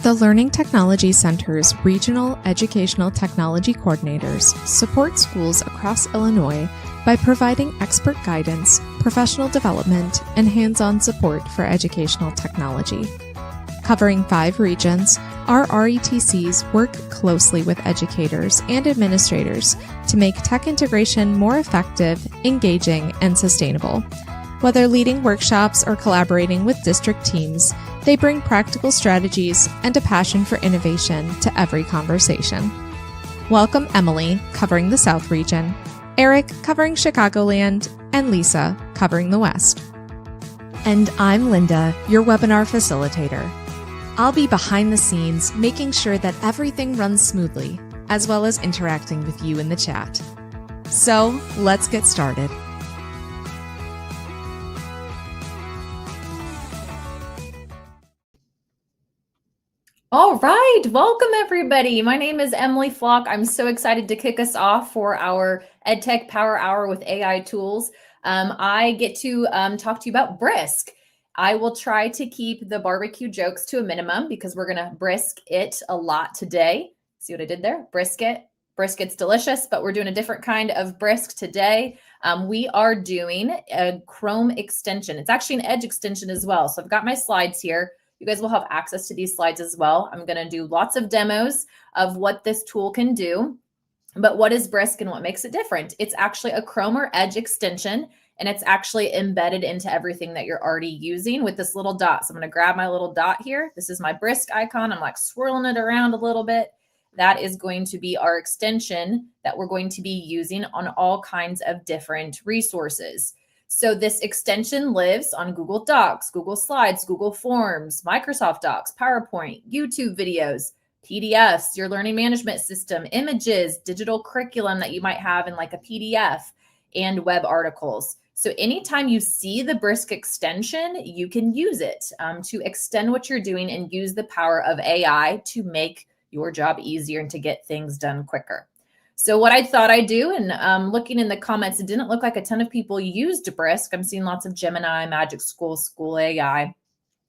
The Learning Technology Center's Regional Educational Technology Coordinators support schools across Illinois by providing expert guidance, professional development, and hands-on support for educational technology. Covering 5 regions, our RETCs work closely with educators and administrators to make tech integration more effective, engaging, and sustainable. Whether leading workshops or collaborating with district teams, they bring practical strategies and a passion for innovation to every conversation. Welcome Emily, covering the South region, Eric, covering Chicagoland, and Lisa, covering the West. And I'm Linda, your webinar facilitator. I'll be behind the scenes, making sure that everything runs smoothly, as well as interacting with you in the chat. So let's get started. All right, welcome everybody. My name is Emily Flock. I'm so excited to kick us off for our EdTech Power Hour with AI tools. I get to talk to you about Brisk. I will try to keep the barbecue jokes to a minimum because we're gonna brisk it a lot today. See what I did there? Brisket. Brisket's delicious, but we're doing a different kind of brisk today. We are doing a Chrome extension. It's actually an Edge extension as well. So I've got my slides here. You guys will have access to these slides as well. I'm going to do lots of demos of what this tool can do. But what is Brisk and what makes it different? It's actually a Chrome or Edge extension, and it's actually embedded into everything that you're already using with this little dot. So I'm going to grab my little dot here. This is my Brisk icon. I'm like swirling it around a little bit. That is going to be our extension that we're going to be using on all kinds of different resources. So this extension lives on Google Docs, Google Slides, Google Forms, Microsoft Docs, PowerPoint, YouTube videos, PDFs, your learning management system, images, digital curriculum that you might have in like a PDF, and web articles. So anytime you see the Brisk extension, you can use it to extend what you're doing and use the power of AI to make your job easier and to get things done quicker. So what I thought I'd do, and looking in the comments, it didn't look like a ton of people used Brisk. I'm seeing lots of Gemini, Magic School, School AI.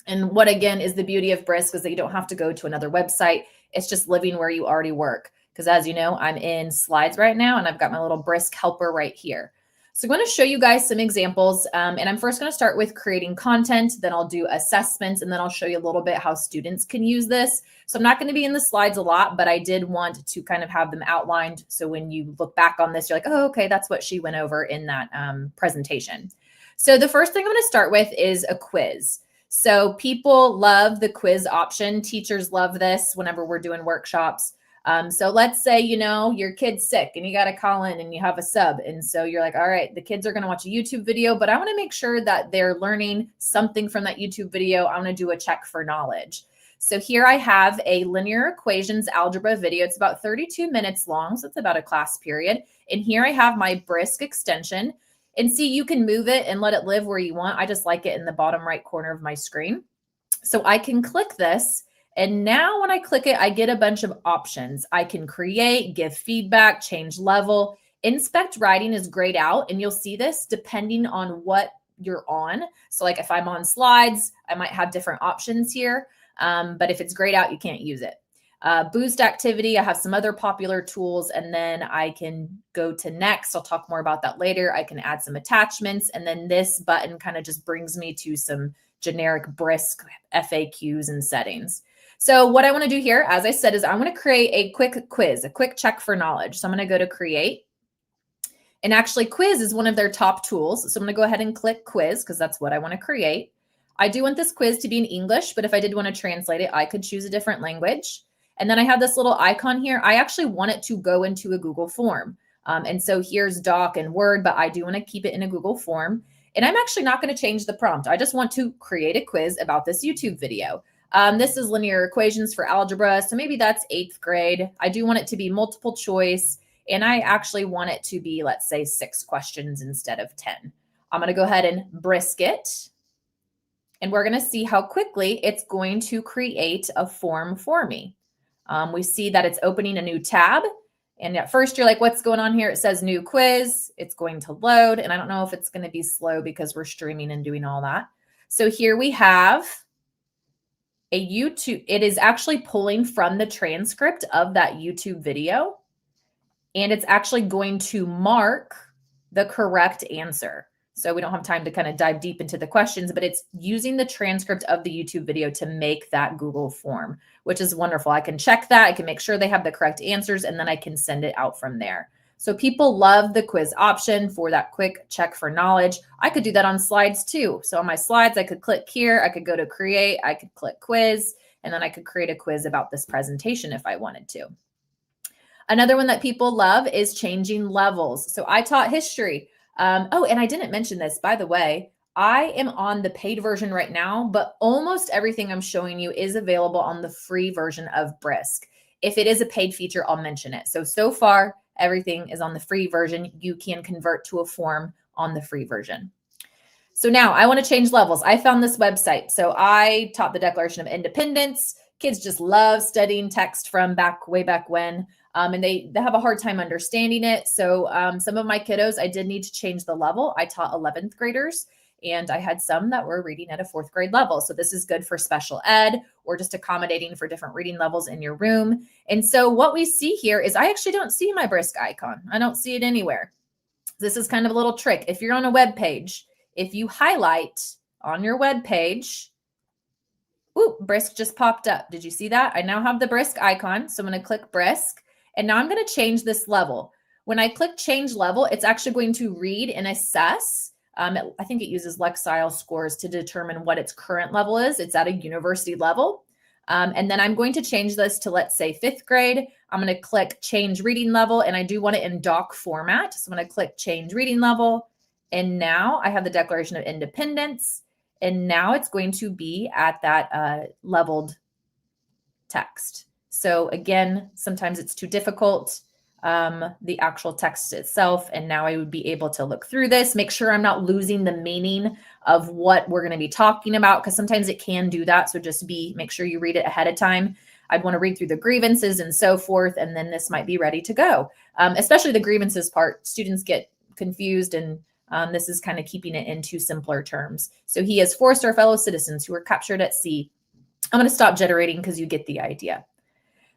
And what, again, is the beauty of Brisk is that you don't have to go to another website. It's just living where you already work. Because as you know, I'm in slides right now, and I've got my little Brisk helper right here. So I'm going to show you guys some examples. And I'm first going to start with creating content. Then I'll do assessments, and then I'll show you a little bit how students can use this. So I'm not going to be in the slides a lot, but I did want to kind of have them outlined. So when you look back on this, you're like, oh, okay, that's what she went over in that presentation. So the first thing I'm going to start with is a quiz. So people love the quiz option. Teachers love this whenever we're doing workshops. So let's say, you know, your kid's sick and you got to call in and you have a sub. And so you're like, all right, the kids are going to watch a YouTube video, but I want to make sure that they're learning something from that YouTube video. I want to do a check for knowledge. So here I have a linear equations algebra video. It's about 32 minutes long. So it's about a class period. And here I have my Brisk extension. And see, you can move it and let it live where you want. I just like it in the bottom right corner of my screen. So I can click this. And now when I click it, I get a bunch of options. I can create, give feedback, change level. Inspect writing is grayed out, and you'll see this depending on what you're on. So like if I'm on slides, I might have different options here. But if it's grayed out, you can't use it. Boost activity, I have some other popular tools, and then I can go to next. I'll talk more about that later. I can add some attachments, and then this button kind of just brings me to some generic Brisk FAQs and settings. So what I want to do here, as I said, is I want to create a quick quiz, a quick check for knowledge. So I'm going to go to create. And actually quiz is one of their top tools. So I'm going to go ahead and click quiz because that's what I want to create. I do want this quiz to be in English, but if I did want to translate it, I could choose a different language. And then I have this little icon here. I actually want it to go into a Google form. And so here's Doc and Word, but I do want to keep it in a Google form. And I'm actually not going to change the prompt. I just want to create a quiz about this YouTube video. This is linear equations for algebra. So maybe that's 8th grade. I do want it to be multiple choice. And I actually want it to be, let's say, 6 questions instead of 10. I'm going to go ahead and brisk it. And we're going to see how quickly it's going to create a form for me. We see that it's opening a new tab. And at first you're like, what's going on here? It says new quiz. It's going to load. And I don't know if it's going to be slow because we're streaming and doing all that. So here we have a YouTube. It is actually pulling from the transcript of that YouTube video. And it's actually going to mark the correct answer. So we don't have time to kind of dive deep into the questions, but it's using the transcript of the YouTube video to make that Google form, which is wonderful. I can check that. I can make sure they have the correct answers, and then I can send it out from there. So people love the quiz option for that quick check for knowledge. I could do that on slides too. So on my slides, I could click here. I could go to create. I could click quiz, and then I could create a quiz about this presentation if I wanted to. Another one that people love is changing levels. So I taught history. Oh, and I didn't mention this, by the way, I am on the paid version right now, but almost everything I'm showing you is available on the free version of Brisk. If it is a paid feature, I'll mention it. So far, everything is on the free version. You can convert to a form on the free version. So now I want to change levels. I found this website. So I taught the Declaration of Independence. Kids just love studying text from way back when. And they have a hard time understanding it. So some of my kiddos, I did need to change the level. I taught 11th graders, and I had some that were reading at a 4th grade level. So this is good for special ed or just accommodating for different reading levels in your room. And so what we see here is I actually don't see my Brisk icon. I don't see it anywhere. This is kind of a little trick. If you're on a web page, if you highlight on your web page, ooh, Brisk just popped up. Did you see that? I now have the Brisk icon. So I'm going to click Brisk. And now I'm going to change this level. When I click change level, it's actually going to read and assess. I think it uses Lexile scores to determine what its current level is. It's at a university level. And then I'm going to change this to, let's say, 5th grade. I'm going to click change reading level, and I do want it in doc format. So I'm going to click change reading level. And now I have the Declaration of Independence. And now it's going to be at that leveled text. So again, sometimes it's too difficult, the actual text itself. And now I would be able to look through this, make sure I'm not losing the meaning of what we're going to be talking about, because sometimes it can do that. So just make sure you read it ahead of time. I'd want to read through the grievances and so forth, and then this might be ready to go. Especially the grievances part, students get confused, and this is kind of keeping it into simpler terms. So he has forced our fellow citizens who were captured at sea. I'm going to stop generating because you get the idea.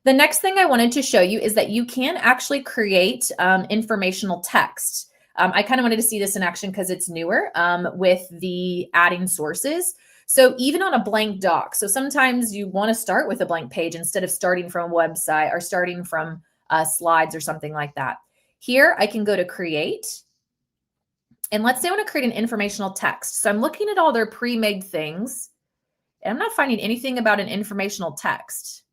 The next thing I wanted to show you is that you can actually create informational text. I kind of wanted to see this in action because it's newer with the adding sources. So even on a blank doc, so sometimes you want to start with a blank page instead of starting from a website or starting from slides or something like that. Here I can go to create. And let's say I want to create an informational text. So I'm looking at all their pre-made things, and I'm not finding anything about an informational text.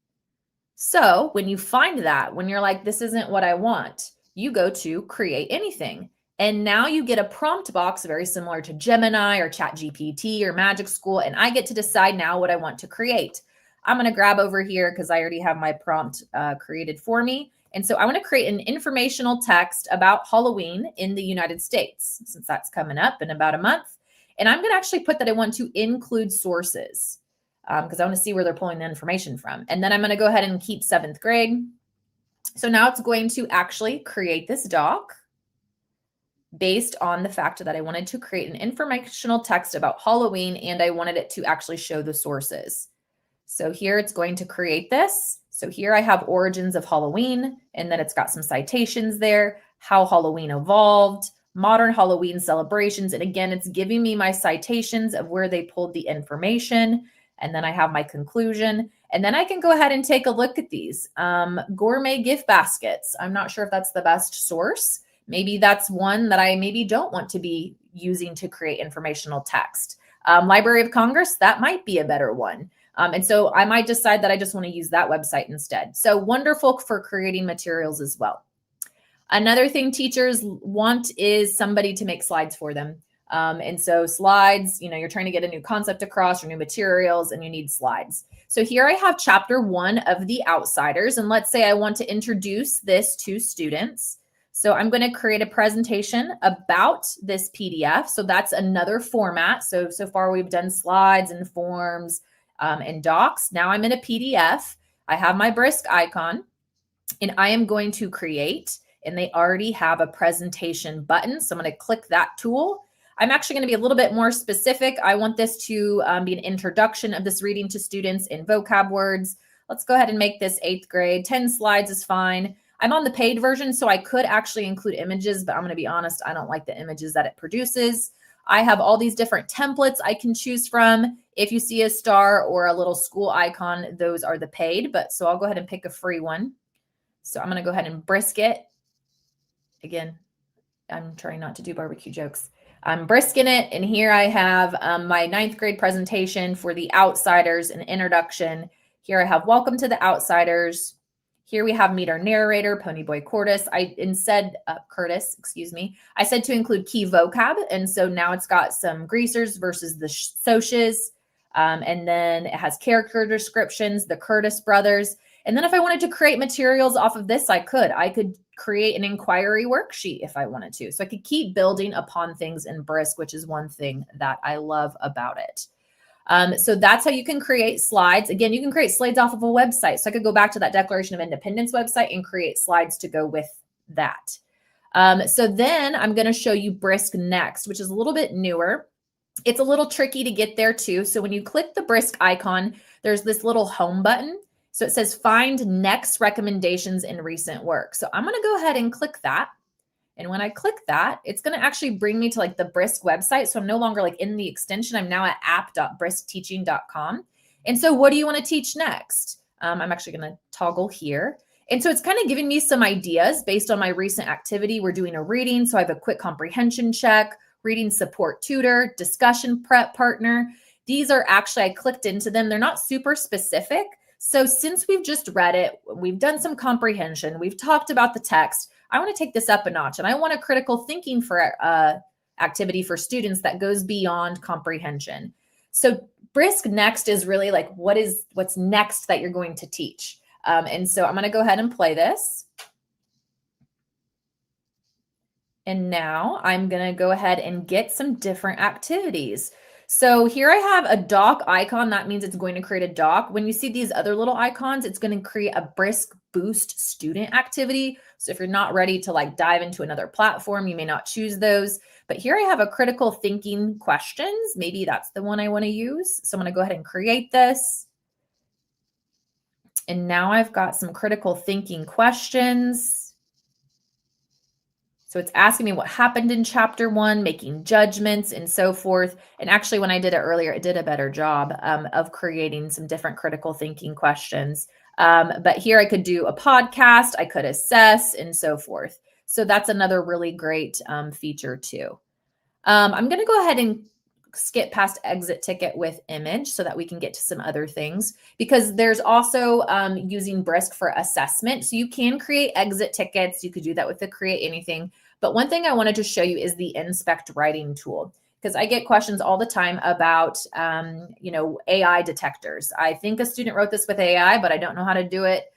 So when you find that, when you're like, this isn't what I want, you go to create anything. And now you get a prompt box very similar to Gemini or ChatGPT or Magic School. And I get to decide now what I want to create. I'm going to grab over here because I already have my prompt created for me. And so I want to create an informational text about Halloween in the United States, since that's coming up in about a month. And I'm going to actually put that I want to include sources, because I want to see where they're pulling the information from. And then I'm going to go ahead and keep 7th grade. So now it's going to actually create this doc based on the fact that I wanted to create an informational text about Halloween, and I wanted it to actually show the sources. So here it's going to create this. So here I have origins of Halloween, and then it's got some citations there, how Halloween evolved, modern Halloween celebrations. And again, it's giving me my citations of where they pulled the information. And then I have my conclusion. And then I can go ahead and take a look at these. Gourmet gift baskets. I'm not sure if that's the best source. Maybe that's one that I maybe don't want to be using to create informational text. Library of Congress, that might be a better one. And so I might decide that I just want to use that website instead. So wonderful for creating materials as well. Another thing teachers want is somebody to make slides for them. And so slides, you're trying to get a new concept across or new materials, and you need slides. So here I have chapter 1 of The Outsiders. And let's say I want to introduce this to students. So I'm going to create a presentation about this PDF. So that's another format. So far we've done slides and forms and docs. Now I'm in a PDF. I have my Brisk icon, and I am going to create, and they already have a presentation button. So I'm going to click that tool. I'm actually going to be a little bit more specific. I want this to be an introduction of this reading to students in vocab words. Let's go ahead and make this 8th grade. 10 slides is fine. I'm on the paid version, so I could actually include images, but I'm going to be honest, I don't like the images that it produces. I have all these different templates I can choose from. If you see a star or a little school icon, those are the paid, but so I'll go ahead and pick a free one. So I'm going to go ahead and brisk it. Again, I'm trying not to do barbecue jokes. I'm brisking it. And here I have my 9th grade presentation for the Outsiders, an introduction. Here I have welcome to the Outsiders. Here we have meet our narrator, Ponyboy Curtis. I said to include key vocab. And so now it's got some greasers versus the socias. And then it has character descriptions, the Curtis brothers. And then if I wanted to create materials off of this, I could create an inquiry worksheet if I wanted to. So I could keep building upon things in Brisk, which is one thing that I love about it. So that's how you can create slides. Again, you can create slides off of a website. So I could go back to that Declaration of Independence website and create slides to go with that. So then I'm going to show you Brisk Next, which is a little bit newer. It's a little tricky to get there too. So when you click the Brisk icon, there's this little home button. So it says find next recommendations in recent work. So I'm going to go ahead and click that. And when I click that, it's going to actually bring me to like the Brisk website. So I'm no longer like in the extension. I'm now at app.briskteaching.com. And so what do you want to teach next? I'm actually going to toggle here. And so it's kind of giving me some ideas based on my recent activity. We're doing a reading. So I have a quick comprehension check, reading support tutor, discussion prep partner. These are actually, I clicked into them. They're not super specific. So since we've just read it, we've done some comprehension, we've talked about the text, I want to take this up a notch, and I want a critical thinking for activity for students that goes beyond comprehension. So Brisk Next is really like what's next that you're going to teach. And so I'm going to go ahead and play this. And now I'm going to go ahead and get some different activities. So here I have a doc icon. That means it's going to create a doc. When you see these other little icons, it's going to create a Brisk Boost student activity. So if you're not ready to like dive into another platform, you may not choose those. But here I have a critical thinking questions. Maybe that's the one I want to use. So I'm going to go ahead and create this. And now I've got some critical thinking questions. So it's asking me what happened in chapter 1, making judgments and so forth. And actually, when I did it earlier, it did a better job of creating some different critical thinking questions. But here I could do a podcast, I could assess and so forth. So that's another really great feature too. I'm going to go ahead and skip past exit ticket with image so that we can get to some other things, because there's also using Brisk for assessment. So you can create exit tickets. You could do that with the create anything. But one thing I wanted to show you is the inspect writing tool, because I get questions all the time about, AI detectors. I think a student wrote this with AI, but I don't know how to do it.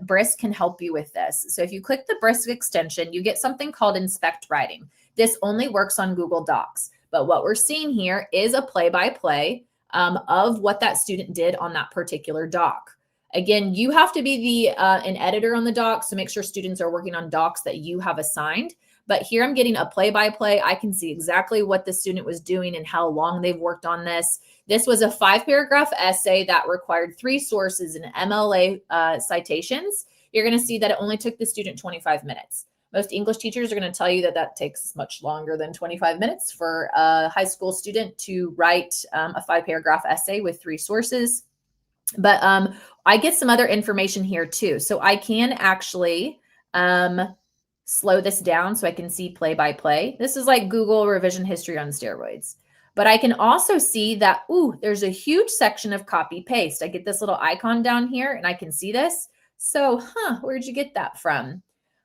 Brisk can help you with this. So if you click the Brisk extension, you get something called inspect writing. This only works on Google Docs. But what we're seeing here is a play-by-play of what that student did on that particular doc. Again, you have to be an editor on the doc, so make sure students are working on docs that you have assigned. But here I'm getting a play-by-play. I can see exactly what the student was doing and how long they've worked on this. This was a 5-paragraph essay that required 3 sources and MLA citations. You're going to see that it only took the student 25 minutes. Most English teachers are going to tell you that that takes much longer than 25 minutes for a high school student to write a 5-paragraph essay with 3 sources. But I get some other information here too. So I can actually slow this down so I can see play by play. This is like Google revision history on steroids. But I can also see that, there's a huge section of copy paste. I get this little icon down here and I can see this. So, where'd you get that from?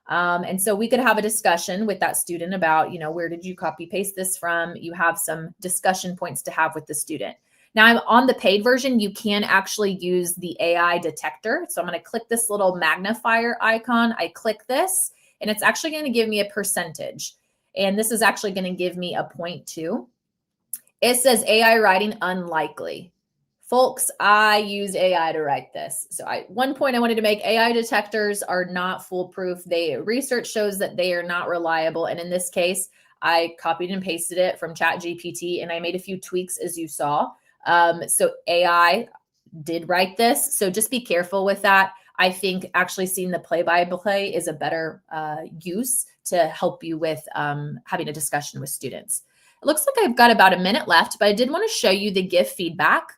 And so we could have a discussion with that student about, where did you copy paste this from? You have some discussion points to have with the student. Now I'm on the paid version. You can actually use the AI detector. So I'm going to click this little magnifier icon. I click this and it's actually going to give me a percentage. And this is actually going to give me a 0.2. It says AI writing unlikely. Folks, I used AI to write this. So one point I wanted to make, AI detectors are not foolproof. Research shows that they are not reliable. And in this case, I copied and pasted it from ChatGPT and I made a few tweaks as you saw. So AI did write this. So just be careful with that. I think actually seeing the play-by-play is a better use to help you with having a discussion with students. It looks like I've got about a minute left, but I did want to show you the give feedback.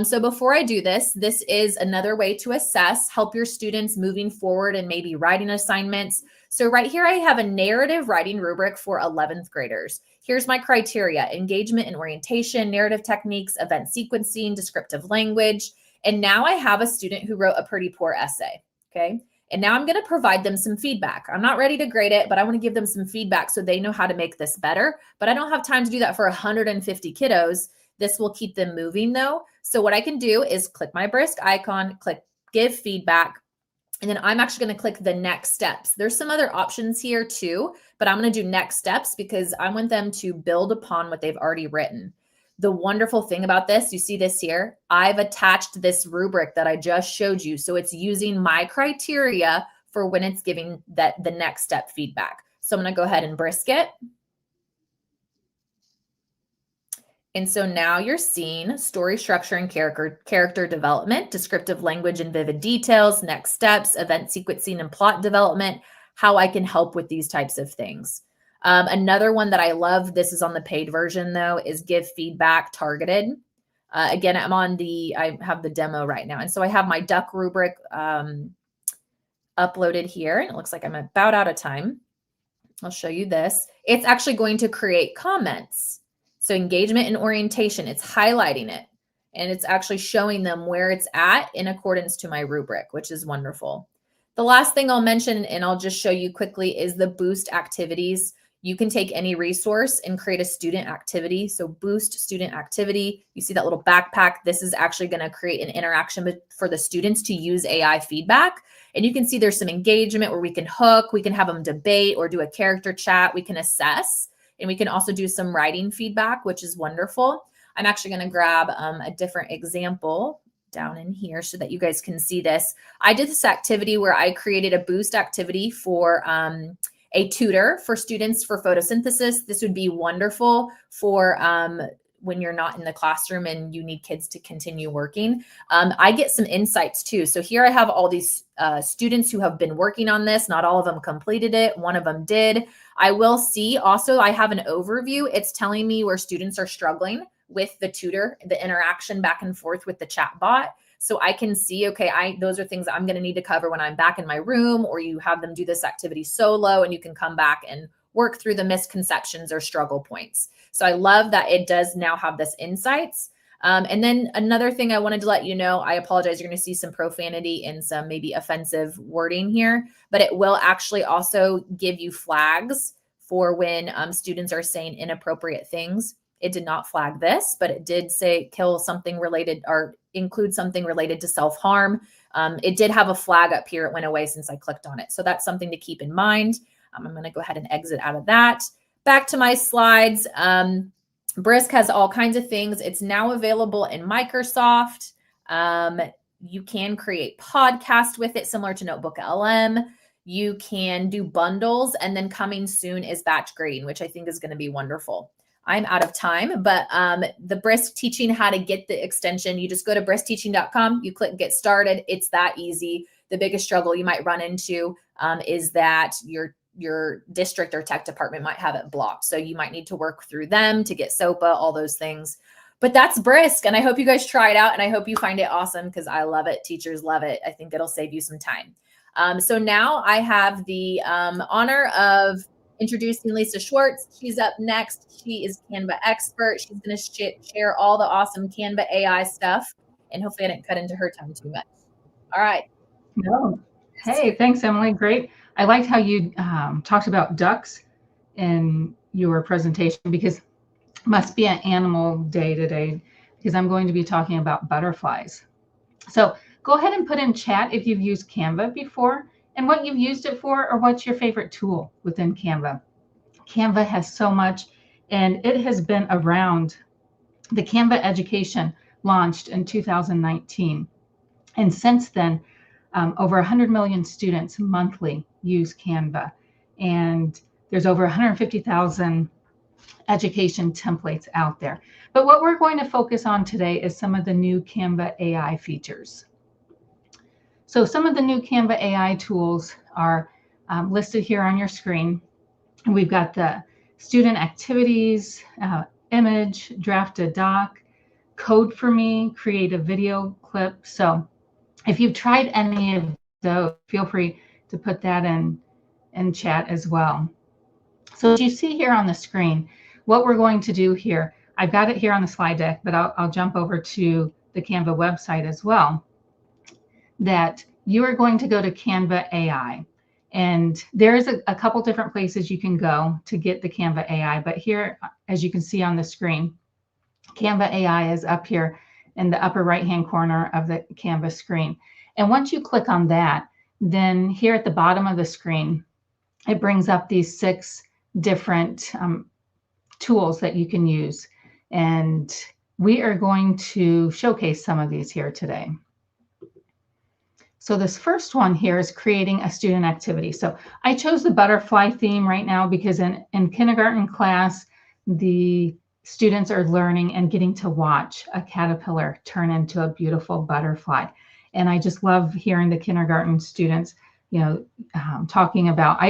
So before I do this, this is another way to assess, help your students moving forward and maybe writing assignments. So right here, I have a narrative writing rubric for 11th graders. Here's my criteria: engagement and orientation, narrative techniques, event sequencing, descriptive language. And now I have a student who wrote a pretty poor essay, okay? And now I'm gonna provide them some feedback. I'm not ready to grade it, but I wanna give them some feedback so they know how to make this better. But I don't have time to do that for 150 kiddos. This will keep them moving though. So what I can do is click my Brisk icon, click give feedback, and then I'm actually going to click the next steps. There's some other options here too, but I'm going to do next steps because I want them to build upon what they've already written. The wonderful thing about this, you see this here, I've attached this rubric that I just showed you. So it's using my criteria for when it's giving the next step feedback. So I'm going to go ahead and Brisk it. And so now you're seeing story structure and character development, descriptive language and vivid details, next steps, event sequencing and plot development, how I can help with these types of things. Another one that I love, this is on the paid version though, is give feedback targeted. Again, I have the demo right now. And so I have my duck rubric uploaded here. And it looks like I'm about out of time. I'll show you this. It's actually going to create comments. So engagement and orientation, it's highlighting it and it's actually showing them where it's at in accordance to my rubric, which is wonderful. The last thing I'll mention, and I'll just show you quickly, is the boost activities. You can take any resource and create a student activity. So boost student activity, you see that little backpack. This is actually going to create an interaction for the students to use AI feedback. And you can see there's some engagement where we can hook, we can have them debate or do a character chat, we can assess. And we can also do some writing feedback, which is wonderful. I'm actually going to grab a different example down in here so that you guys can see this. I did this activity where I created a boost activity for a tutor for students for photosynthesis. This would be wonderful for when you're not in the classroom and you need kids to continue working. I get some insights too. So here I have all these students who have been working on this. Not all of them completed it. One of them did. I will see also, I have an overview. It's telling me where students are struggling with the tutor, the interaction back and forth with the chat bot. So I can see, okay, those are things I'm going to need to cover when I'm back in my room, or you have them do this activity solo and you can come back and work through the misconceptions or struggle points. So I love that it does now have this insights. And then another thing I wanted to let you know, I apologize, you're going to see some profanity and some maybe offensive wording here, but it will actually also give you flags for when students are saying inappropriate things. It did not flag this, but it did say kill something related or include something related to self-harm. It did have a flag up here. It went away since I clicked on it. So that's something to keep in mind. I'm going to go ahead and exit out of that. Back to my slides. Brisk has all kinds of things. It's now available in Microsoft. You can create podcasts with it, similar to NotebookLM. You can do bundles, and then coming soon is batch grading, which I think is going to be wonderful. I'm out of time, but the Brisk teaching how to get the extension, you just go to briskteaching.com, you click get started. It's that easy. The biggest struggle you might run into is that your district or tech department might have it blocked. So you might need to work through them to get SOPA, all those things. But that's Brisk, and I hope you guys try it out, and I hope you find it awesome because I love it. Teachers love it. I think it'll save you some time. So now I have the honor of introducing Lisa Schwartz. She's up next. She is Canva expert. She's going to share all the awesome Canva AI stuff, and hopefully I didn't cut into her time too much. All right. No. Hey, thanks, Emily. Great. I liked how you talked about ducks in your presentation, because it must be an animal day today, because I'm going to be talking about butterflies. So go ahead and put in chat if you've used Canva before and what you've used it for, or what's your favorite tool within Canva. Canva has so much, and it has been around. The Canva education launched in 2019. And since then, over 100 million students monthly use Canva. And there's over 150,000 education templates out there. But what we're going to focus on today is some of the new Canva AI features. So some of the new Canva AI tools are listed here on your screen. We've got the student activities, image, draft a doc, code for me, create a video clip. So if you've tried any of those, feel free to put that in chat as well. So as you see here on the screen, what we're going to do here, I've got it here on the slide deck, but I'll jump over to the Canva website as well, that you are going to go to Canva AI. And there's a couple different places you can go to get the Canva AI, but here, as you can see on the screen, Canva AI is up here in the upper right-hand corner of the Canva screen. And once you click on that, then here at the bottom of the screen, it brings up these 6 different tools that you can use. And we are going to showcase some of these here today. So this first one here is creating a student activity. So I chose the butterfly theme right now because in kindergarten class, the students are learning and getting to watch a caterpillar turn into a beautiful butterfly. And I just love hearing the kindergarten students, talking about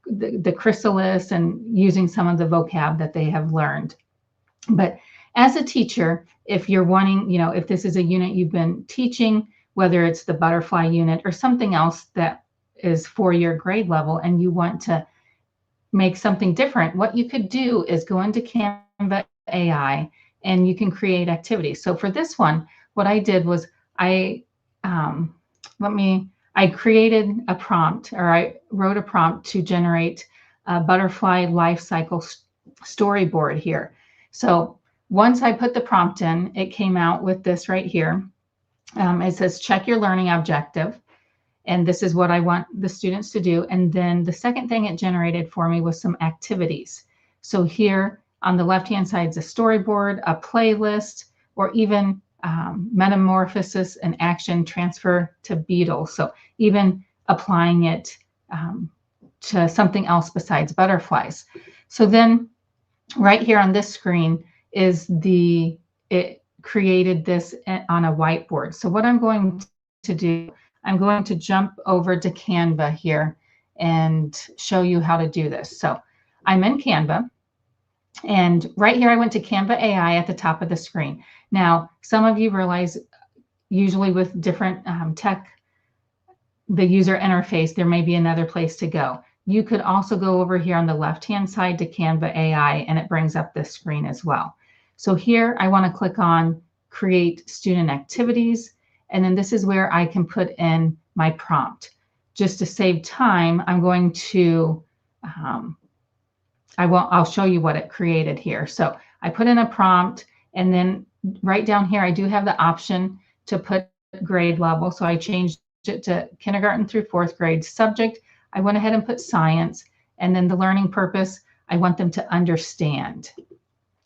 the chrysalis and using some of the vocab that they have learned. But as a teacher, if you're wanting, if this is a unit you've been teaching, whether it's the butterfly unit or something else that is for your grade level, and you want to make something different, what you could do is go into Canva AI and you can create activities. So for this one, what I did was I created a prompt, or I wrote a prompt to generate a butterfly life cycle storyboard here. So once I put the prompt in, it came out with this right here. It says, check your learning objective. And this is what I want the students to do. And then the second thing it generated for me was some activities. So here on the left-hand side is a storyboard, a playlist, or even metamorphosis and action transfer to beetles. So even applying it to something else besides butterflies. So then right here on this screen is it created this on a whiteboard. So what I'm going to do, I'm going to jump over to Canva here and show you how to do this. So I'm in Canva, and right here I went to Canva AI at the top of the screen. Now, some of you realize usually with different tech, the user interface, there may be another place to go. You could also go over here on the left-hand side to Canva AI, and it brings up this screen as well. So here I want to click on create student activities. And then this is where I can put in my prompt. Just to save time, I'm going to, I'll show you what it created here. So I put in a prompt, and then right down here, I do have the option to put grade level. So I changed it to kindergarten through 4th grade. Subject, I went ahead and put science. And then the learning purpose, I want them to understand.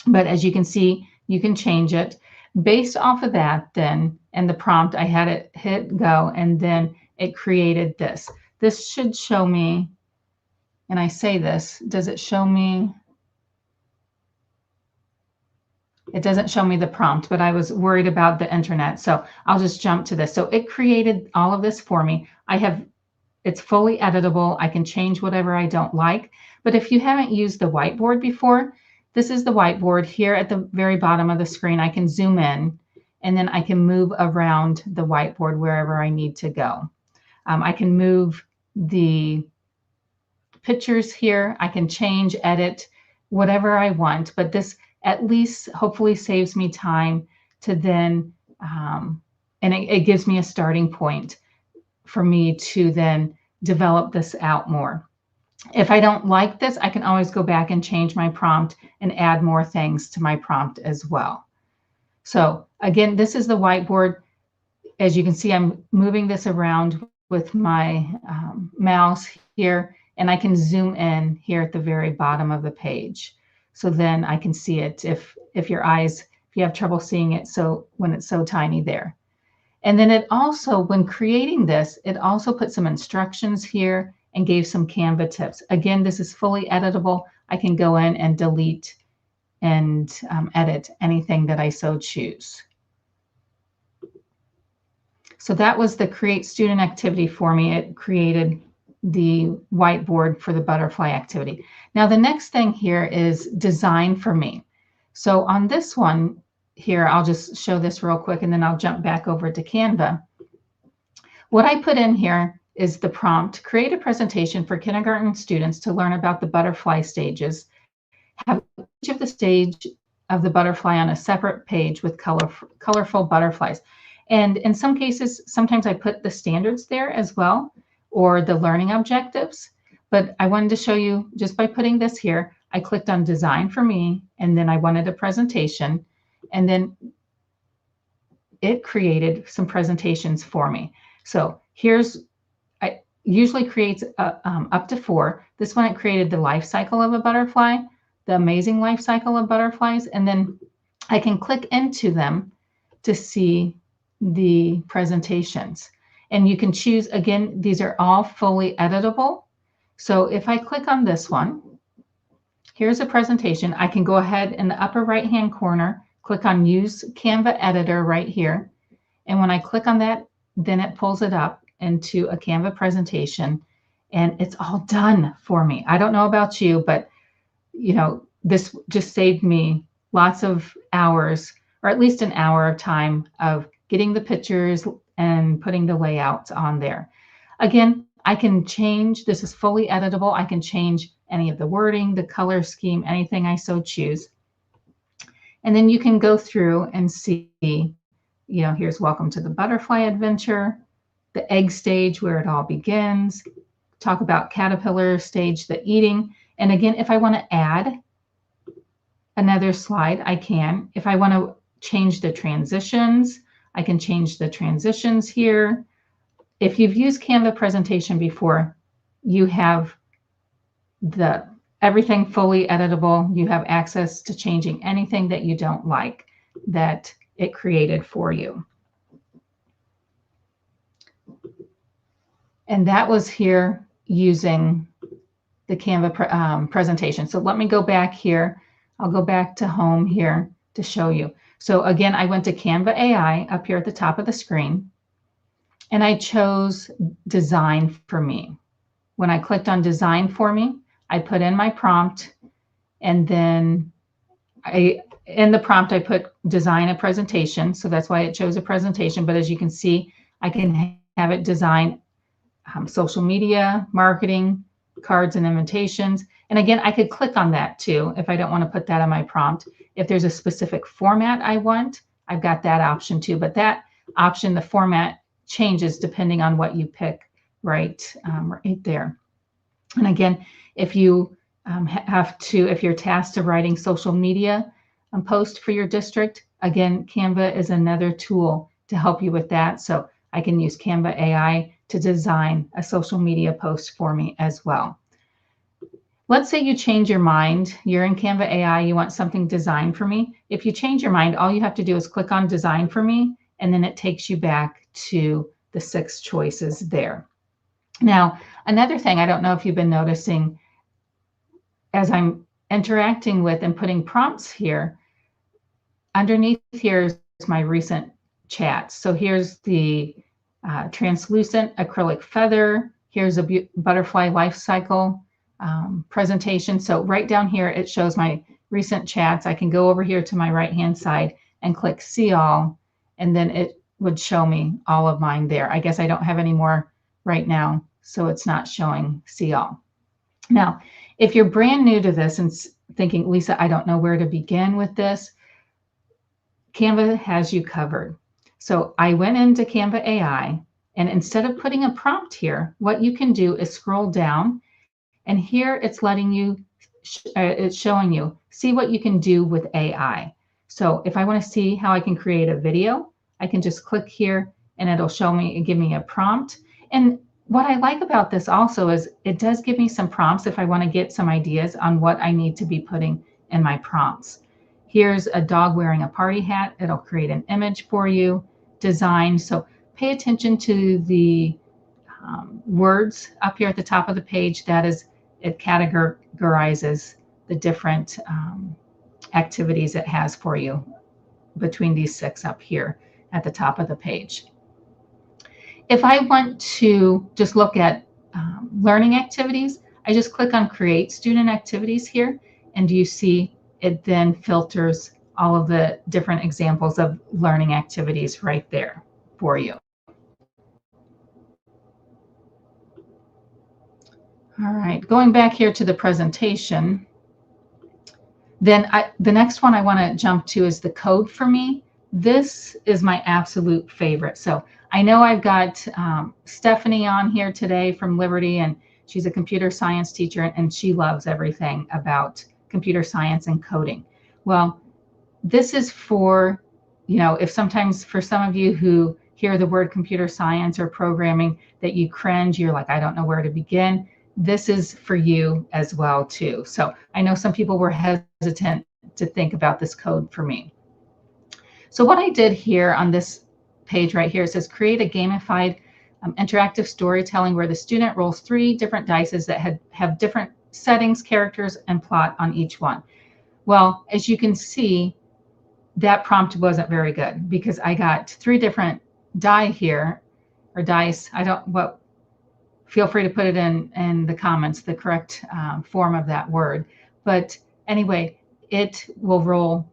But as you can see, you can change it. Based off of that then, and the prompt, I had it hit go, and then it created this. This should show me, and I say this, does it show me? It doesn't show me the prompt, but I was worried about the internet, so I'll just jump to this. So it created all of this for me. It's fully editable. I can change whatever I don't like. But if you haven't used the whiteboard before, this is the whiteboard here at the very bottom of the screen. I can zoom in, and then I can move around the whiteboard wherever I need to go. I can move the pictures here. I can change, edit, whatever I want. But this at least hopefully saves me time to then, and it gives me a starting point for me to then develop this out more. If I don't like this, I can always go back and change my prompt and add more things to my prompt as well. So again, this is the whiteboard. As you can see, I'm moving this around with my mouse here, and I can zoom in here at the very bottom of the page. So then I can see it if you have trouble seeing it when it's so tiny there. And then it also, when creating this, it also put some instructions here and gave some Canva tips. Again, this is fully editable. I can go in and delete and edit anything that I so choose. So that was the create student activity for me. It created the whiteboard for the butterfly activity. Now the next thing here is design for me. So on this one here, I'll just show this real quick and then I'll jump back over to Canva. What I put in here is the prompt: create a presentation for kindergarten students to learn about the butterfly stages. Have each of the stage of the butterfly on a separate page with colorful butterflies. And in some cases, sometimes I put the standards there as well, or the learning objectives. But I wanted to show you, just by putting this here, I clicked on design for me, and then I wanted a presentation, and then it created some presentations for me. So I usually creates up to 4. This one, it created the life cycle of a butterfly, the amazing life cycle of butterflies, and then I can click into them to see the presentations. And you can choose, again, these are all fully editable. So if I click on this one, here's a presentation. I can go ahead in the upper right-hand corner, click on Use Canva Editor right here. And when I click on that, then it pulls it up into a Canva presentation, and it's all done for me. I don't know about you, but this just saved me lots of hours, or at least an hour of time of getting the pictures and putting the layouts on there. Again, I can change, this is fully editable. I can change any of the wording, the color scheme, anything I so choose. And then you can go through and see, here's welcome to the butterfly adventure, the egg stage where it all begins, talk about caterpillar stage, the eating. And again, if I want to add another slide, I can. If I want to change the transitions, I can change the transitions here. If you've used Canva presentation before, you have everything fully editable. You have access to changing anything that you don't like that it created for you. And that was here using the Canva presentation. So let me go back here. I'll go back to home here to show you. So again, I went to Canva AI up here at the top of the screen, and I chose design for me. When I clicked on design for me, I put in my prompt, and then in the prompt, I put design a presentation. So that's why it chose a presentation. But as you can see, I can have it design social media, marketing, cards and invitations. And again, I could click on that too if I don't want to put that in my prompt. If there's a specific format I want, I've got that option too. But that option, the format, changes depending on what you pick right there. And again, if you if you're tasked to writing social media post for your district, again, Canva is another tool to help you with that. So I can use Canva AI to design a social media post for me as well. Let's say you change your mind. You're in Canva AI, you want something designed for me. If you change your mind, all you have to do is click on design for me, and then it takes you back to the 6 choices there. Now, another thing, I don't know if you've been noticing, as I'm interacting with and putting prompts here, underneath here is my recent chats. So here's the translucent acrylic feather. Here's a butterfly life cycle presentation. So right down here, it shows my recent chats. I can go over here to my right-hand side and click see all, and then it would show me all of mine there. I guess I don't have any more right now, so it's not showing see all. Now, if you're brand new to this and thinking, Lisa, I don't know where to begin with this, Canva has you covered. So I went into Canva AI, and instead of putting a prompt here, what you can do is scroll down, and here it's letting you, it's showing you, see what you can do with AI. So if I want to see how I can create a video, I can just click here and it'll show me and give me a prompt. And what I like about this also is it does give me some prompts if I want to get some ideas on what I need to be putting in my prompts. Here's a dog wearing a party hat. It'll create an image for you. Design. So pay attention to the words up here at the top of the page. That is, it categorizes the different activities it has for you between these 6 up here at the top of the page. If I want to just look at learning activities, I just click on Create Student Activities here, and you see it then filters all of the different examples of learning activities right there for you. All right, going back here to the presentation, then the next one I want to jump to is the code for me. This is my absolute favorite. So I know I've got Stephanie on here today from Liberty, and she's a computer science teacher, and she loves everything about computer science and coding. Well, this is for, if sometimes for some of you who hear the word computer science or programming that you cringe, you're like, I don't know where to begin. This is for you as well too. So I know some people were hesitant to think about this code for me. So what I did here on this page right here, it says create a gamified interactive storytelling where the student rolls 3 different dices that have different settings, characters, and plot on each one. Well, as you can see, that prompt wasn't very good because I got 3 different die here, or dice. Feel free to put it in the comments, the correct form of that word. But anyway, it will roll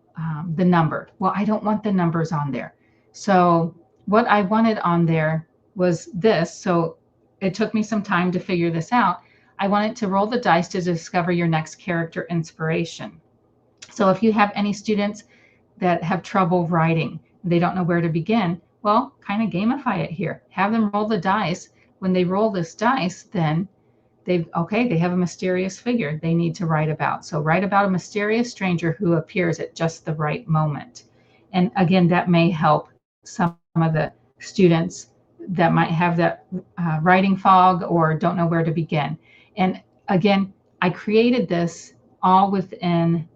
the number. Well, I don't want the numbers on there. So what I wanted on there was this. So it took me some time to figure this out. I wanted to roll the dice to discover your next character inspiration. So if you have any students that have trouble writing, they don't know where to begin, well, kind of gamify it here. Have them roll the dice. When they roll this dice, then they have a mysterious figure they need to write about. So write about a mysterious stranger who appears at just the right moment. And again, that may help some of the students that might have that writing fog or don't know where to begin. And again, I created this all within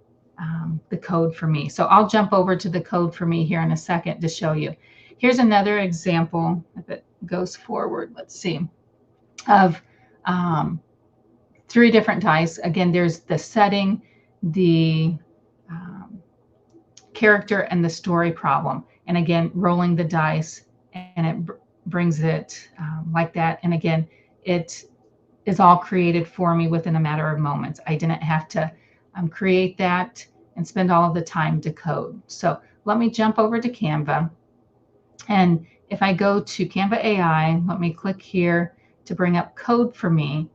the code for me. So I'll jump over to the code for me here in a second to show you. Here's another example, if it goes forward, let's see, of 3 different dice. Again, there's the setting, the character, and the story problem. And again, rolling the dice, and it brings it like that. And again, it is all created for me within a matter of moments. I didn't have to create that and spend all of the time to code. So let me jump over to Canva. And if I go to Canva AI, let me click here to bring up code for me.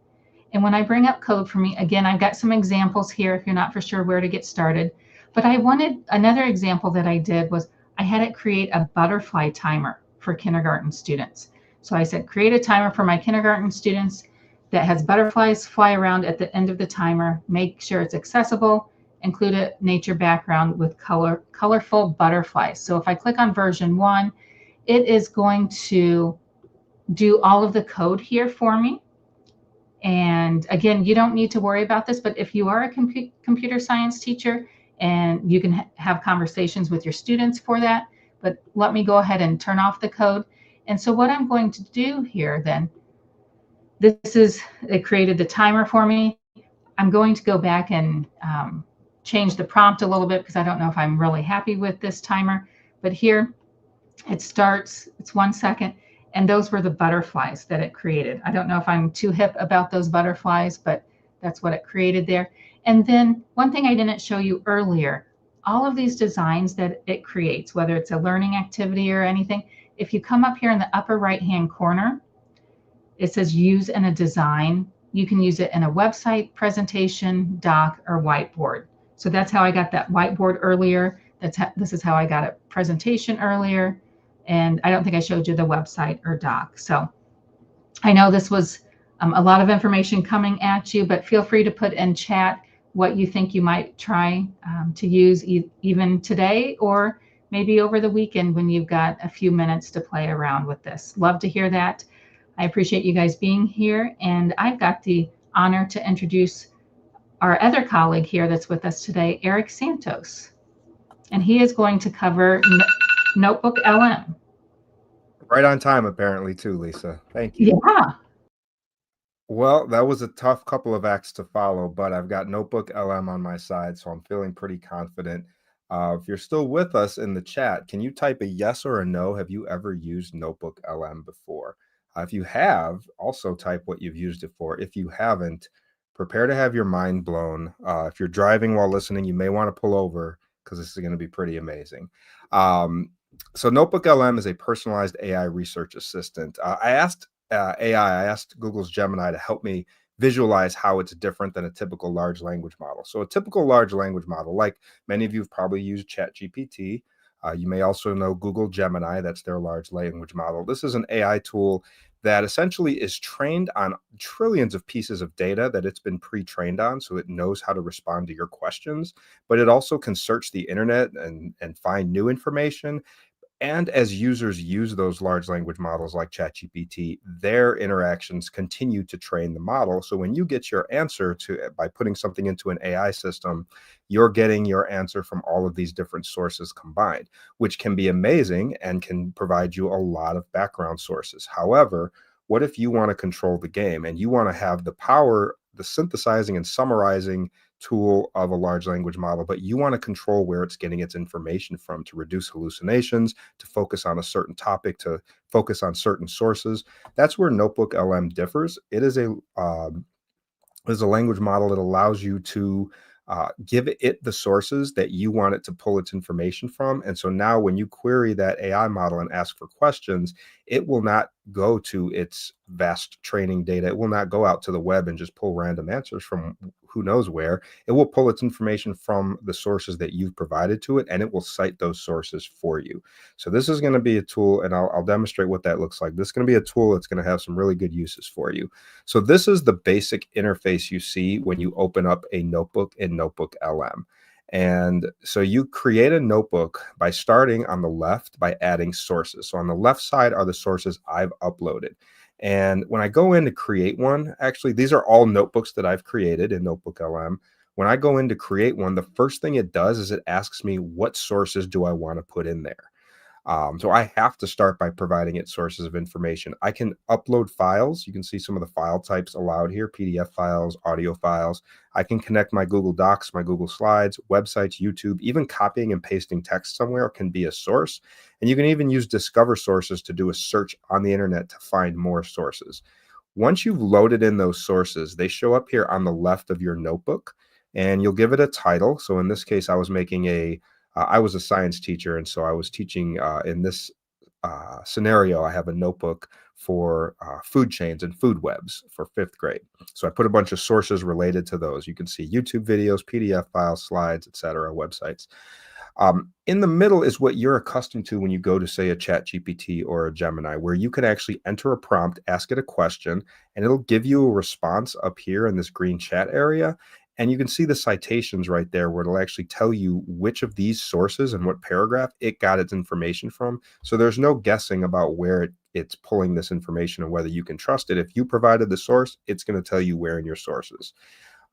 And when I bring up code for me, again, I've got some examples here if you're not for sure where to get started. But I wanted another example that I did was I had it create a butterfly timer for kindergarten students. So I said, create a timer for my kindergarten students that has butterflies fly around at the end of the timer. Make sure it's accessible. Include a nature background with colorful butterflies. So if I click on version 1, it is going to do all of the code here for me. And again, you don't need to worry about this, but if you are a computer science teacher, and you can have conversations with your students for that, but let me go ahead and turn off the code. And so what I'm going to do here then, it created the timer for me. I'm going to go back and change the prompt a little bit because I don't know if I'm really happy with this timer, but here it starts, it's 1 second, and those were the butterflies that it created. I don't know if I'm too hip about those butterflies, but that's what it created there. And then one thing I didn't show you earlier, all of these designs that it creates, whether it's a learning activity or anything, if you come up here in the upper right-hand corner, it says use in a design. You can use it in a website, presentation, doc, or whiteboard. So that's how I got that whiteboard earlier. This is how I got a presentation earlier. And I don't think I showed you the website or doc. So I know this was a lot of information coming at you, but feel free to put in chat what you think you might try to use even today or maybe over the weekend when you've got a few minutes to play around with this. Love to hear that. I appreciate you guys being here. And I've got the honor to introduce our other colleague here that's with us today, Eric Santos. and he is going to cover Notebook LM. Right on time, apparently, too, Lisa. Thank you. Yeah. Well, that was a tough couple of acts to follow, but I've got Notebook LM on my side, so I'm feeling pretty confident. If you're still with us in the chat, can you type a yes or a no? Have you ever used Notebook LM before? If you have, also type what you've used it for. If you haven't, prepare to have your mind blown. If you're driving while listening, you may want to pull over because this is going to be pretty amazing. So Notebook LM is a personalized AI research assistant. I asked Google's Gemini to help me visualize how it's different than a typical large language model. So a typical large language model, like many of you have probably used ChatGPT. You may also know Google Gemini, that's their large language model. This is an AI tool that essentially is trained on trillions of pieces of data that it's been pre-trained on, so it knows how to respond to your questions, but it also can search the internet and find new information. And as users use those large language models like ChatGPT, their interactions continue to train the model. So when you get your answer by putting something into an AI system, you're getting your answer from all of these different sources combined, which can be amazing and can provide you a lot of background sources. However, what if you want to control the game and you want to have the power, the synthesizing and summarizing tool of a large language model, but you want to control where it's getting its information from to reduce hallucinations, to focus on a certain topic, to focus on certain sources? That's where Notebook LM differs. It is a language model that allows you to give it the sources that you want it to pull its information from. And so now when you query that AI model and ask for questions, it will not go to its vast training data. It will not go out to the web and just pull random answers from who knows where. It will pull its information from the sources that you've provided to it, and it will cite those sources for you. So this is going to be a tool, and I'll demonstrate what that looks like. This is going to be a tool that's going to have some really good uses for you. So this is the basic interface you see when you open up a notebook in Notebook LM. And so you create a notebook by starting on the left by adding sources. So on the left side are the sources I've uploaded. And when I go in to create one, actually, these are all notebooks that I've created in Notebook LM. When I go in to create one, the first thing it does is it asks me what sources do I want to put in there. So I have to start by providing it sources of information. I can upload files. You can see some of the file types allowed here: PDF files, audio files. I can connect my Google Docs, my Google Slides, websites, YouTube. Even copying and pasting text somewhere can be a source. And you can even use Discover Sources to do a search on the internet to find more sources. Once you've loaded in those sources, they show up here on the left of your notebook, and you'll give it a title. So in this case, I was a science teacher, and so I was teaching in this scenario. I have a notebook for food chains and food webs for 5th grade. So I put a bunch of sources related to those. You can see YouTube videos, PDF files, slides, etc., websites. In the middle is what you're accustomed to when you go to, say, a ChatGPT or a Gemini, where you can actually enter a prompt, ask it a question, and it'll give you a response up here in this green chat area. And you can see the citations right there, where it'll actually tell you which of these sources and what paragraph it got its information from. So there's no guessing about where it's pulling this information and whether you can trust it. If you provided the source, it's going to tell you where in your sources.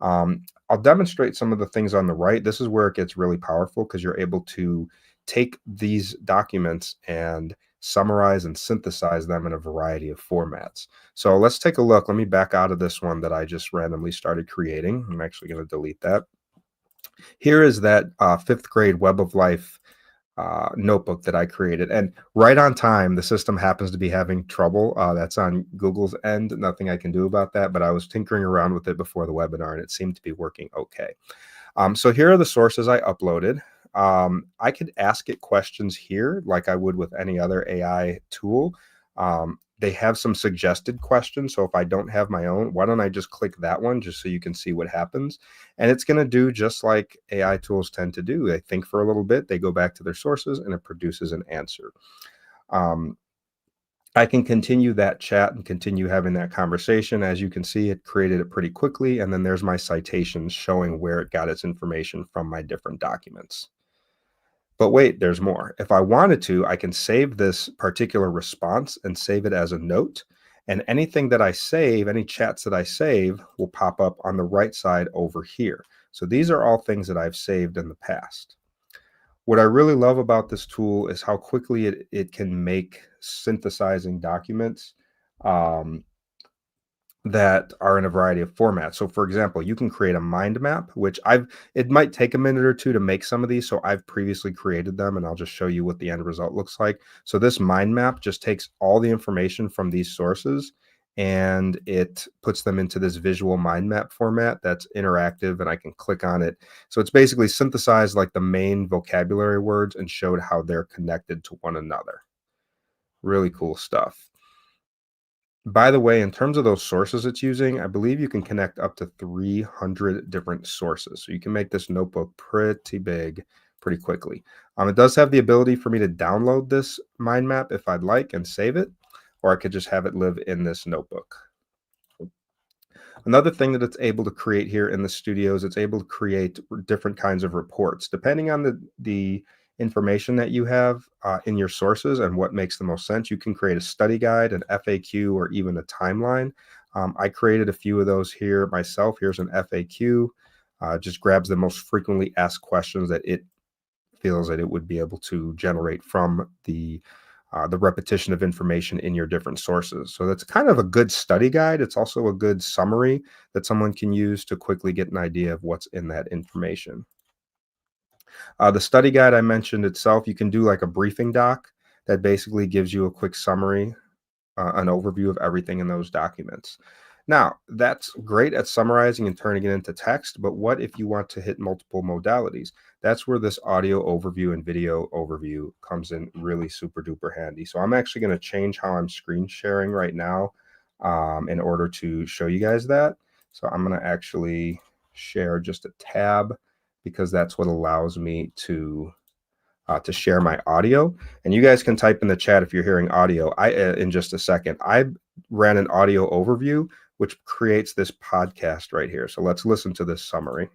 I'll demonstrate some of the things on the right. This is where it gets really powerful, because you're able to take these documents and summarize and synthesize them in a variety of formats. So let's take a look. Let me back out of this one that I just randomly started creating. I'm actually going to delete that. Here is that 5th grade Web of Life notebook that I created, and right on time. The system happens to be having trouble. That's on Google's end. Nothing I can do about that, but I was tinkering around with it before the webinar, and it seemed to be working okay. So here are the sources I uploaded. I could ask it questions here like I would with any other AI tool. They have some suggested questions. So if I don't have my own, why don't I just click that one just so you can see what happens? And it's going to do just like AI tools tend to do. They think for a little bit, they go back to their sources, and it produces an answer. I can continue that chat and continue having that conversation. As you can see, it created it pretty quickly. And then there's my citations showing where it got its information from my different documents. But wait, there's more. If I wanted to, I can save this particular response and save it as a note. And anything that I save, any chats that I save, will pop up on the right side over here. So these are all things that I've saved in the past. What I really love about this tool is how quickly it can make synthesizing documents um, that are in a variety of formats. So for example, you can create a mind map, which it might take a minute or two to make some of these. So I've previously created them and I'll just show you what the end result looks like. So this mind map just takes all the information from these sources and it puts them into this visual mind map format that's interactive and I can click on it. So it's basically synthesized like the main vocabulary words and showed how they're connected to one another. Really cool stuff. By the way, in terms of those sources it's using, I believe you can connect up to 300 different sources. So you can make this notebook pretty big pretty quickly. It does have the ability for me to download this mind map if I'd like and save it, or I could just have it live in this notebook. Another thing that it's able to create here in the studios, it's able to create different kinds of reports depending on the information that you have in your sources and what makes the most sense. You can create a study guide, an FAQ, or even a timeline. I created a few of those here myself. Here's an FAQ. Just grabs the most frequently asked questions that it feels that it would be able to generate from the repetition of information in your different sources. So that's kind of a good study guide. It's also a good summary that someone can use to quickly get an idea of what's in that information. The study guide I mentioned itself, you can do like a briefing doc that basically gives you a quick summary, an overview of everything in those documents. Now, that's great at summarizing and turning it into text, but what if you want to hit multiple modalities? That's where this audio overview and video overview comes in really super duper handy. So I'm actually going to change how I'm screen sharing right now in order to show you guys that. So I'm going to actually share just a tab because that's what allows me to share my audio. And you guys can type in the chat if you're hearing audio. In just a second, I ran an audio overview, which creates this podcast right here. So let's listen to this summary.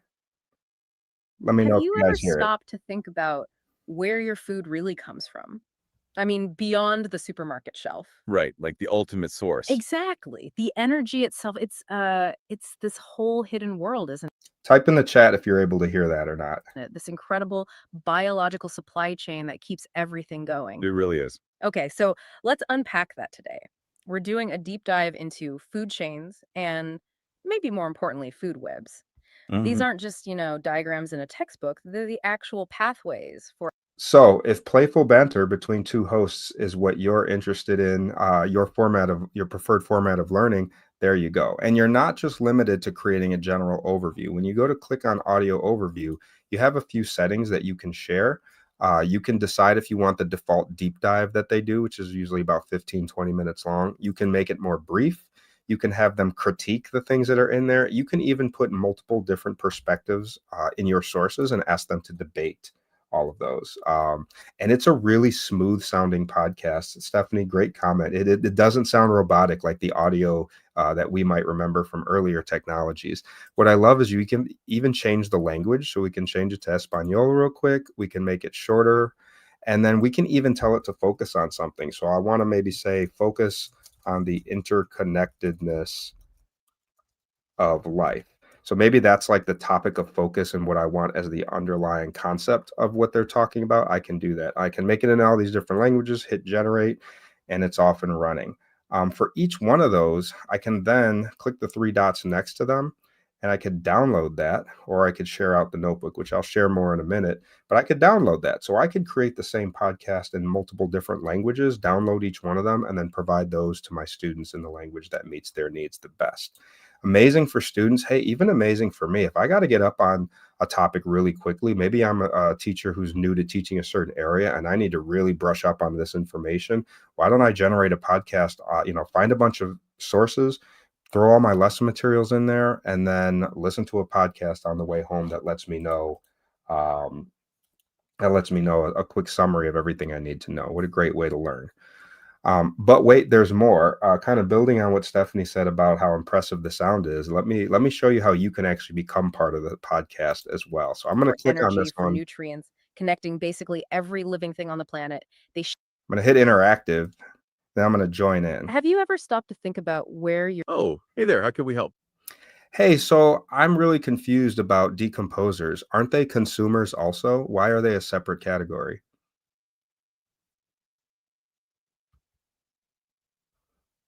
Let me know Have if you you ever guys hear it. stopped to think about where your food really comes from? I mean, beyond the supermarket shelf. Right, like the ultimate source. Exactly. The energy itself, it's this whole hidden world, isn't Type in the chat if you're able to hear that or not. it? This incredible biological supply chain that keeps everything going. It really is. Okay, so let's unpack that today. We're doing a deep dive into food chains and maybe more importantly, food webs. These aren't just, diagrams in a textbook, they're the actual pathways for So, if playful banter between two hosts is what you're interested in, your preferred format of learning, there you go. And you're not just limited to creating a general overview. When you go to click on audio overview, you have a few settings that you can share. You can decide if you want the default deep dive that they do, which is usually about 15-20 minutes long. You can make it more brief. You can have them critique the things that are in there. You can even put multiple different perspectives in your sources and ask them to debate all of those. And it's a really smooth sounding podcast. Stephanie, great comment. It doesn't sound robotic like the audio that we might remember from earlier technologies. What I love is you can even change the language. So we can change it to Espanol real quick. We can make it shorter. And then we can even tell it to focus on something. So I want to maybe say focus on the interconnectedness of life. So maybe that's like the topic of focus and what I want as the underlying concept of what they're talking about. I can do that. I can make it in all these different languages, hit generate, and it's off and running. For each one of those, I can then click the three dots next to them and I could download that, or I could share out the notebook, which I'll share more in a minute, but I could download that. So I could create the same podcast in multiple different languages, download each one of them, and then provide those to my students in the language that meets their needs the best. Amazing for students. Hey, even amazing for me. If I got to get up on a topic really quickly, maybe I'm a teacher who's new to teaching a certain area and I need to really brush up on this information. Why don't I generate a podcast, find a bunch of sources, throw all my lesson materials in there, and then listen to a podcast on the way home that lets me know a quick summary of everything I need to know. What a great way to learn. But wait, there's more. Kind of building on what Stephanie said about how impressive the sound is. Let me show you how you can actually become part of the podcast as well. So I'm going to click on energy, this for one. nutrients, connecting basically every living thing on the planet. I'm going to hit interactive. Then I'm going to join in. Have you ever stopped to think about where your Oh, hey there. How can we help? Hey, so I'm really confused about decomposers. Aren't they consumers also? Why are they a separate category?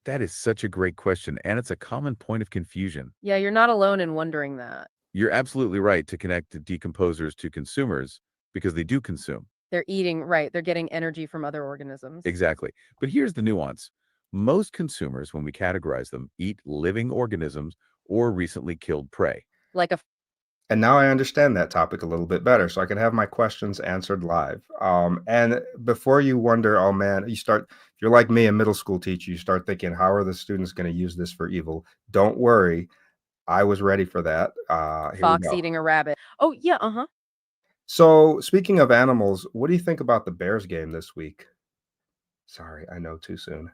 That is such a great question, and it's a common point of confusion. Yeah, you're not alone in wondering that. You're absolutely right to connect the decomposers to consumers because they do consume. They're eating, right? They're getting energy from other organisms. Exactly. But here's the nuance. Most consumers, when we categorize them, eat living organisms or recently killed prey. Like a And now I understand that topic a little bit better, so I can have my questions answered live. And before you wonder, oh man, if you're like me, a middle school teacher, you start thinking, how are the students going to use this for evil? Don't worry, I was ready for that. Here we fox go. eating a rabbit. Oh, yeah, uh-huh. So, speaking of animals, what do you think about the Bears game this week? Sorry, I know too soon.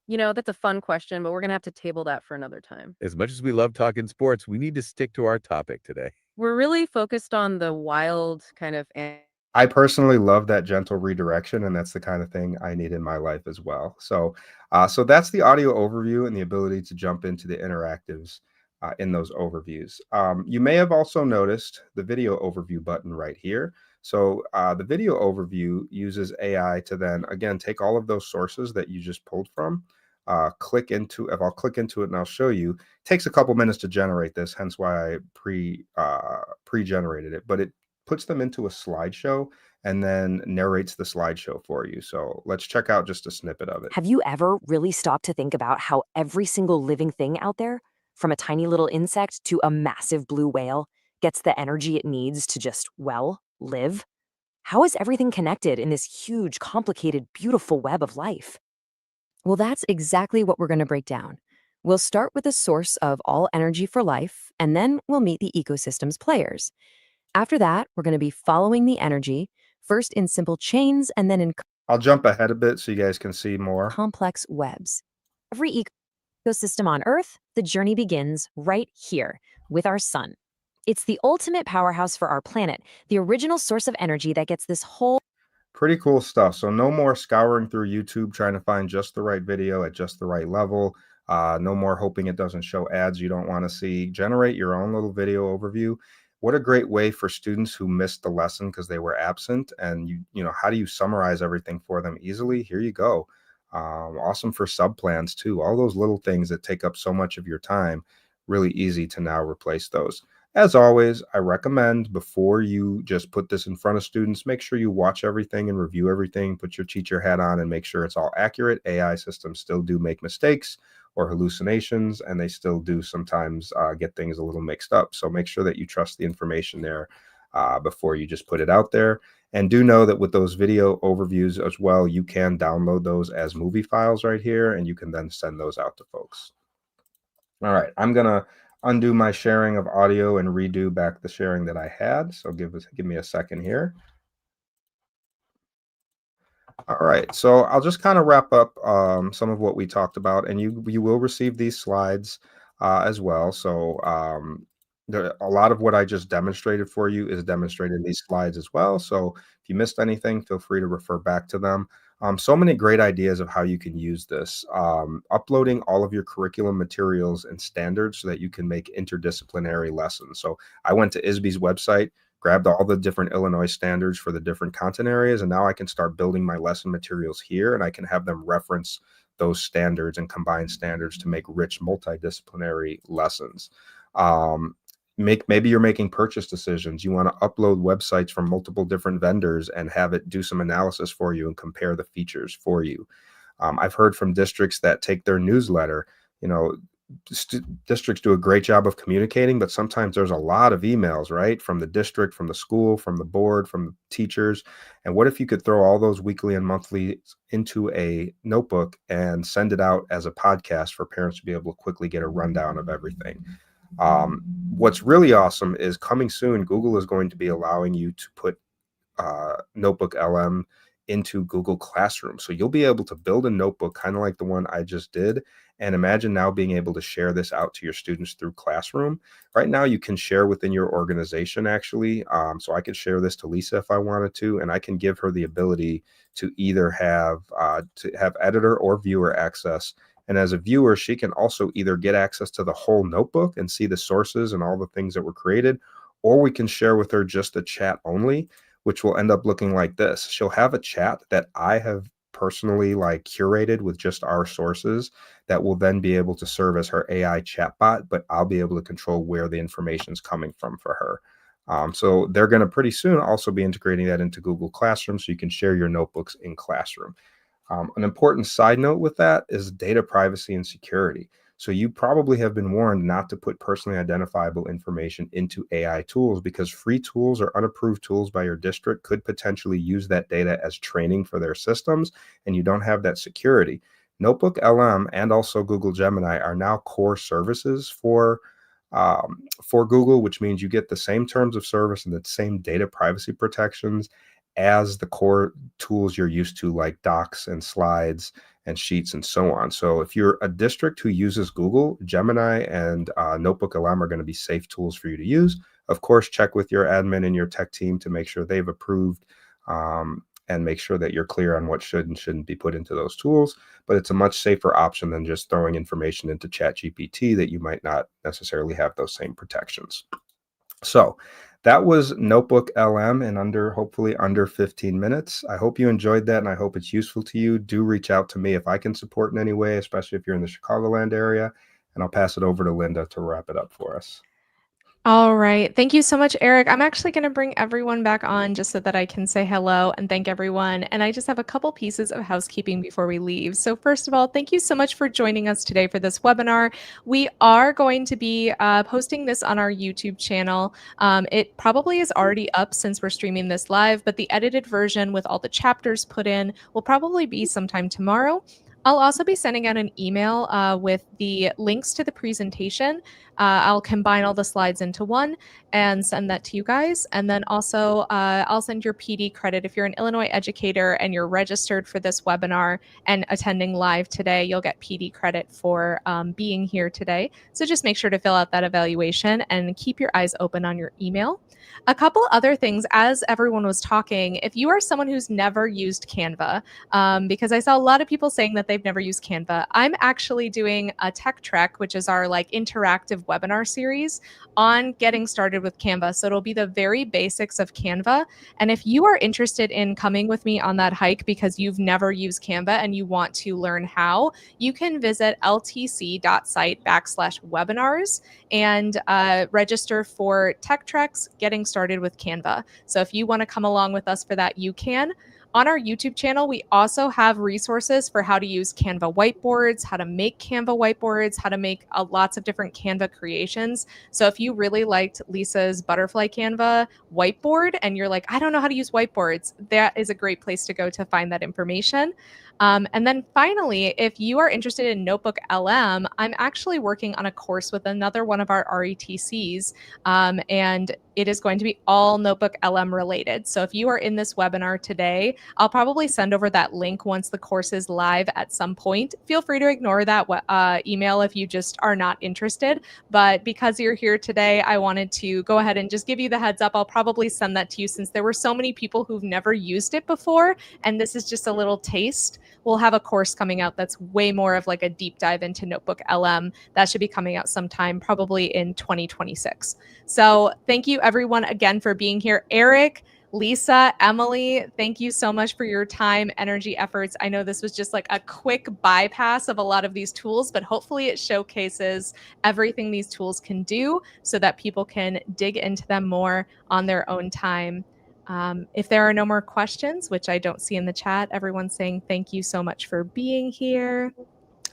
That's a fun question, but we're going to have to table that for another time. As much as we love talking sports, we need to stick to our topic today. We're really focused on the wild kind of I personally love that gentle redirection, and that's the kind of thing I need in my life as well. So that's the audio overview and the ability to jump into the interactives in those overviews. You may have also noticed the video overview button right here. So the video overview uses AI to then, again, take all of those sources that you just pulled from, if I'll click into it and I'll show you, it takes a couple minutes to generate this, hence why I pre-generated it, but it puts them into a slideshow and then narrates the slideshow for you. So let's check out just a snippet of it. Have you ever really stopped to think about how every single living thing out there, from a tiny little insect to a massive blue whale, gets the energy it needs to just, well, live? How is everything connected in this huge, complicated, beautiful web of life? Well, that's exactly what we're going to break down. We'll start with the source of all energy for life, and then we'll meet the ecosystem's players. After that, we're going to be following the energy, first in simple chains and then in I'll jump ahead a bit so you guys can see more. complex webs. Every ecosystem on Earth, the journey begins right here with our sun. It's the ultimate powerhouse for our planet, the original source of energy that gets this whole Pretty cool stuff. So no more scouring through YouTube trying to find just the right video at just the right level. No more hoping it doesn't show ads you don't want to see. Generate your own little video overview. What a great way for students who missed the lesson because they were absent. And how do you summarize everything for them easily? Here you go. Awesome for sub plans too. All those little things that take up so much of your time, really easy to now replace those. As always, I recommend before you just put this in front of students, make sure you watch everything and review everything, put your teacher hat on and make sure it's all accurate. AI systems still do make mistakes or hallucinations, and they still do sometimes get things a little mixed up. So make sure that you trust the information there before you just put it out there. And do know that with those video overviews as well, you can download those as movie files right here, and you can then send those out to folks. All right, I'm going to undo my sharing of audio and redo back the sharing that I had. So give me a second here. All right, so I'll just kind of wrap up some of what we talked about, and you will receive these slides as well. So a lot of what I just demonstrated for you is demonstrated in these slides as well. So if you missed anything, feel free to refer back to them. So many great ideas of how you can use this. Uploading all of your curriculum materials and standards so that you can make interdisciplinary lessons. So I went to ISBE's website, grabbed all the different Illinois standards for the different content areas, and now I can start building my lesson materials here, and I can have them reference those standards and combine standards to make rich multidisciplinary lessons. Maybe you're making purchase decisions. You want to upload websites from multiple different vendors and have it do some analysis for you and compare the features for you. I've heard from districts that take their newsletter, districts do a great job of communicating, but sometimes there's a lot of emails, right? From the district, from the school, from the board, from the teachers. And what if you could throw all those weekly and monthly into a notebook and send it out as a podcast for parents to be able to quickly get a rundown of everything? What's really awesome is coming soon, Google is going to be allowing you to put NotebookLM into Google Classroom. So you'll be able to build a notebook kind of like the one I just did. And imagine now being able to share this out to your students through Classroom. Right now, you can share within your organization, actually. So I could share this to Lisa if I wanted to, and I can give her the ability to either have editor or viewer access And as a viewer, she can also either get access to the whole notebook and see the sources and all the things that were created, or we can share with her just the chat only, which will end up looking like this. She'll have a chat that I have personally like curated with just our sources that will then be able to serve as her AI chatbot, but I'll be able to control where the information is coming from for her. So they're going to pretty soon also be integrating that into Google Classroom so you can share your notebooks in Classroom. An important side note with that is data privacy and security. So you probably have been warned not to put personally identifiable information into AI tools because free tools or unapproved tools by your district could potentially use that data as training for their systems, and you don't have that security. NotebookLM and also Google Gemini are now core services for Google, which means you get the same terms of service and the same data privacy protections as the core tools you're used to, like Docs and Slides and Sheets and so on. So if you're a district who uses Google, Gemini and NotebookLM are going to be safe tools for you to use. Of course, check with your admin and your tech team to make sure they've approved and make sure that you're clear on what should and shouldn't be put into those tools. But it's a much safer option than just throwing information into ChatGPT that you might not necessarily have those same protections. So that was NotebookLM in hopefully under 15 minutes. I hope you enjoyed that and I hope it's useful to you. Do reach out to me if I can support in any way, especially if you're in the Chicagoland area, and I'll pass it over to Linda to wrap it up for us. All right. Thank you so much, Eric. I'm actually going to bring everyone back on just so that I can say hello and thank everyone. And I just have a couple pieces of housekeeping before we leave. So first of all, thank you so much for joining us today for this webinar. We are going to be posting this on our YouTube channel. It probably is already up since we're streaming this live, but the edited version with all the chapters put in will probably be sometime tomorrow. I'll also be sending out an email with the links to the presentation. I'll combine all the slides into one and send that to you guys. And then also I'll send your PD credit. If you're an Illinois educator and you're registered for this webinar and attending live today, you'll get PD credit for being here today. So just make sure to fill out that evaluation and keep your eyes open on your email. A couple other things as everyone was talking, if you are someone who's never used Canva, because I saw a lot of people saying that they've never used Canva, I'm actually doing a tech trek, which is our like interactive webinar series on getting started with Canva. So it'll be the very basics of Canva. And if you are interested in coming with me on that hike because you've never used Canva and you want to learn how, you can visit ltc.site/webinars and register for Tech Treks Getting Started with Canva. So if you want to come along with us for that, you can. On our YouTube channel, we also have resources for how to use Canva whiteboards, how to make Canva whiteboards, how to make lots of different Canva creations. So if you really liked Lisa's butterfly Canva whiteboard and you're like, I don't know how to use whiteboards, that is a great place to go to find that information. And then finally, if you are interested in NotebookLM, I'm actually working on a course with another one of our RETCs, and it is going to be all NotebookLM related. So if you are in this webinar today, I'll probably send over that link once the course is live at some point. Feel free to ignore that email if you just are not interested. But because you're here today, I wanted to go ahead and just give you the heads up. I'll probably send that to you since there were so many people who've never used it before. And this is just a little taste. We'll have a course coming out that's way more of like a deep dive into NotebookLM. That should be coming out sometime probably in 2026. So thank you everyone again for being here. Eric, Lisa, Emily, thank you so much for your time, energy, efforts. I know this was just like a quick bypass of a lot of these tools, but hopefully it showcases everything these tools can do so that people can dig into them more on their own time. If there are no more questions, which I don't see in the chat, everyone's saying thank you so much for being here.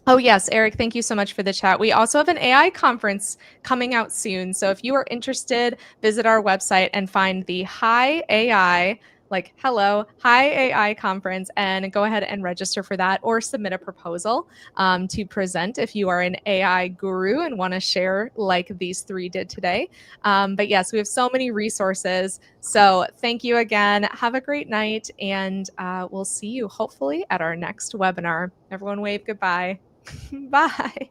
Oh, yes, Eric, thank you so much for the chat. We also have an AI conference coming out soon. So if you are interested, visit our website and find the Hi AI, like hello, Hi AI conference, and go ahead and register for that or submit a proposal to present if you are an AI guru and want to share like these three did today. But yes, we have so many resources. So thank you again. Have a great night, and we'll see you hopefully at our next webinar. Everyone wave goodbye. Bye.